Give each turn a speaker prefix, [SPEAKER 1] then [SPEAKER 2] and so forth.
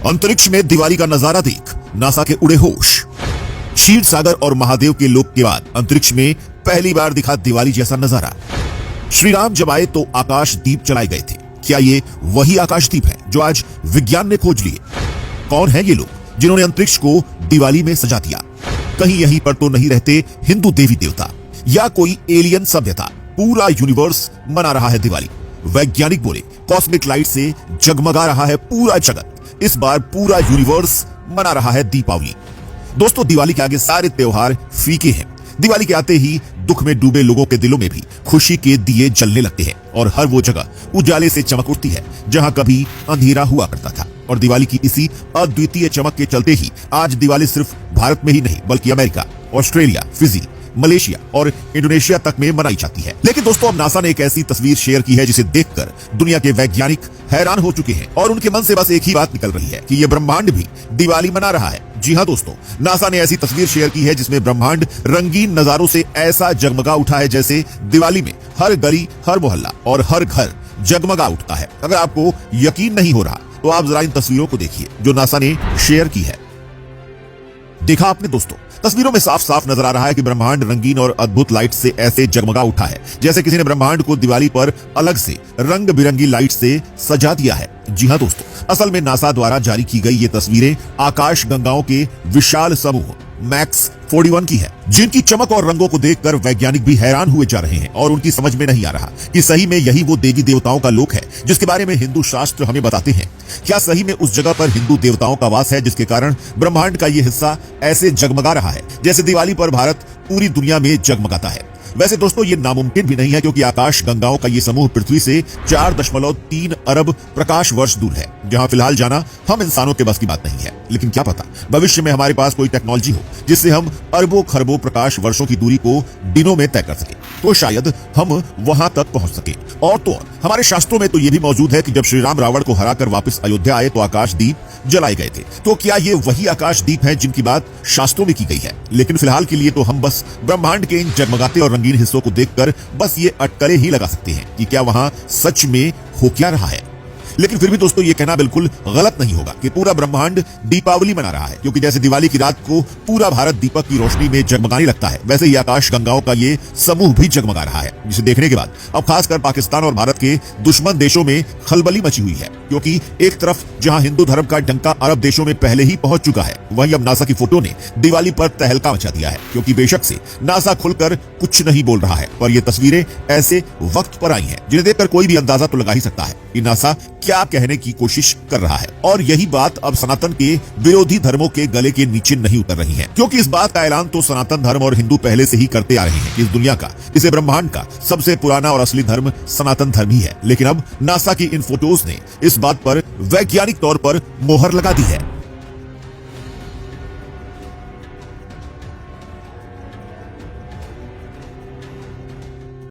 [SPEAKER 1] अंतरिक्ष में दिवाली का नजारा देख नासा के उड़े होश। क्षीर सागर और महादेव के लोक के बाद अंतरिक्ष में पहली बार दिखा दिवाली जैसा नजारा। श्री राम जब आए तो आकाश दीप जलाए गए थे। क्या ये वही आकाश दीप है जो आज विज्ञान ने खोज लिए? कौन है ये लोग जिन्होंने अंतरिक्ष को दिवाली में सजा दिया? कहीं यहीं पर तो नहीं रहते हिंदू देवी देवता या कोई एलियन सभ्यता? पूरा यूनिवर्स मना रहा है दिवाली। वैज्ञानिक बोले कॉस्मिक लाइट से जगमगा रहा है पूरा जगत। इस बार पूरा यूनिवर्स मना रहा है दीपावली। दोस्तों, दिवाली के आगे सारे त्योहार फीके हैं। दिवाली के आते ही दुख में डूबे लोगों के दिलों में भी खुशी के दिए जलने लगते हैं और हर वो जगह उजाले से चमक उठती है जहां कभी अंधेरा हुआ करता था। और दिवाली की इसी अद्वितीय चमक के चलते ही आज दिवाली सिर्फ भारत में ही नहीं बल्कि अमेरिका, ऑस्ट्रेलिया, फिजी, मलेशिया और इंडोनेशिया तक में मनाई जाती है। लेकिन दोस्तों, अब नासा ने एक ऐसी तस्वीर शेयर की है जिसे देखकर दुनिया के वैज्ञानिक हैरान हो चुके हैं और उनके मन से बस एक ही बात निकल रही है कि ये ब्रह्मांड भी दिवाली मना रहा है। जी हां दोस्तों, नासा ने ऐसी तस्वीर शेयर की है जिसमें ब्रह्मांड रंगीन नजारों से ऐसा जगमगा उठा है जैसे दिवाली में हर गली, हर मोहल्ला और हर घर जगमगा उठता है। अगर आपको यकीन नहीं हो रहा तो आप जरा इन तस्वीरों को देखिए जो नासा ने शेयर की है। देखा आपने दोस्तों, तस्वीरों में साफ साफ नजर आ रहा है कि ब्रह्मांड रंगीन और अद्भुत लाइट से ऐसे जगमगा उठा है जैसे किसी ने ब्रह्मांड को दिवाली पर अलग से रंग बिरंगी लाइट से सजा दिया है। जी हां दोस्तों, असल में नासा द्वारा जारी की गई ये तस्वीरें आकाश गंगाओं के विशाल समूह मैक्स 41 की है, जिनकी चमक और रंगों को देखकर वैज्ञानिक भी हैरान हुए जा रहे हैं और उनकी समझ में नहीं आ रहा कि सही में यही वो देवी देवताओं का लोक है जिसके बारे में हिंदू शास्त्र हमें बताते हैं। क्या सही में उस जगह पर हिंदू देवताओं का वास है जिसके कारण ब्रह्मांड का ये हिस्सा ऐसे जगमगा रहा है जैसे दिवाली पर भारत पूरी दुनिया में जगमगाता है? वैसे दोस्तों, ये नामुमकिन भी नहीं है क्योंकि आकाश गंगाओं का ये समूह पृथ्वी से 4.3 अरब प्रकाश वर्ष दूर है, जहां फिलहाल जाना हम इंसानों के बस की बात नहीं है। लेकिन क्या पता भविष्य में हमारे पास कोई टेक्नोलॉजी हो जिससे हम अरबों खरबों प्रकाश वर्षों की दूरी को दिनों में तय कर सके, तो शायद हम वहां तक पहुंच सके। और तो और हमारे शास्त्रों में तो यह भी मौजूद है कि जब श्री राम रावण को हराकर वापस अयोध्या आए तो आकाश दीप जलाए गए थे। तो क्या ये वही आकाश दीप है जिनकी बात शास्त्रों में की गई है? लेकिन फिलहाल के लिए तो हम बस ब्रह्मांड के इन जगमगाते और रंगीन हिस्सों को देखकर बस ये अटकलें ही लगा सकते हैं कि क्या वहां सच में हो क्या रहा है। लेकिन फिर भी दोस्तों, ये कहना बिल्कुल गलत नहीं होगा कि पूरा ब्रह्मांड दीपावली मना रहा है, क्योंकि जैसे दिवाली की रात को पूरा भारत दीपक की रोशनी में जगमगाने लगता है, वैसे ही आकाश गंगाओं का ये समूह भी जगमगा रहा है, जिसे देखने के बाद अब खासकर पाकिस्तान और भारत के दुश्मन देशों में खलबली मची हुई है। क्योंकि एक तरफ जहां हिंदू धर्म का डंका अरब देशों में पहले ही पहुंच चुका है, वहीं अब नासा की फोटो ने दिवाली पर तहलका मचा दिया है। क्योंकि बेशक से नासा खुलकर कुछ नहीं बोल रहा है, पर ये तस्वीरें ऐसे वक्त पर आई हैं जिन्हें देखकर कोई भी अंदाजा तो लगा ही सकता है कि नासा क्या कहने की कोशिश कर रहा है। और यही बात अब सनातन के विरोधी धर्मों के गले के नीचे नहीं उतर रही है, क्योंकि इस बात का ऐलान तो सनातन धर्म और हिंदू पहले से ही करते आ रहे हैं कि इस दुनिया का, इसे ब्रह्मांड का सबसे पुराना और असली धर्म सनातन धर्म ही है। लेकिन अब नासा की इन फोटोज ने इस बात पर वैज्ञानिक तौर पर मोहर लगा दी है।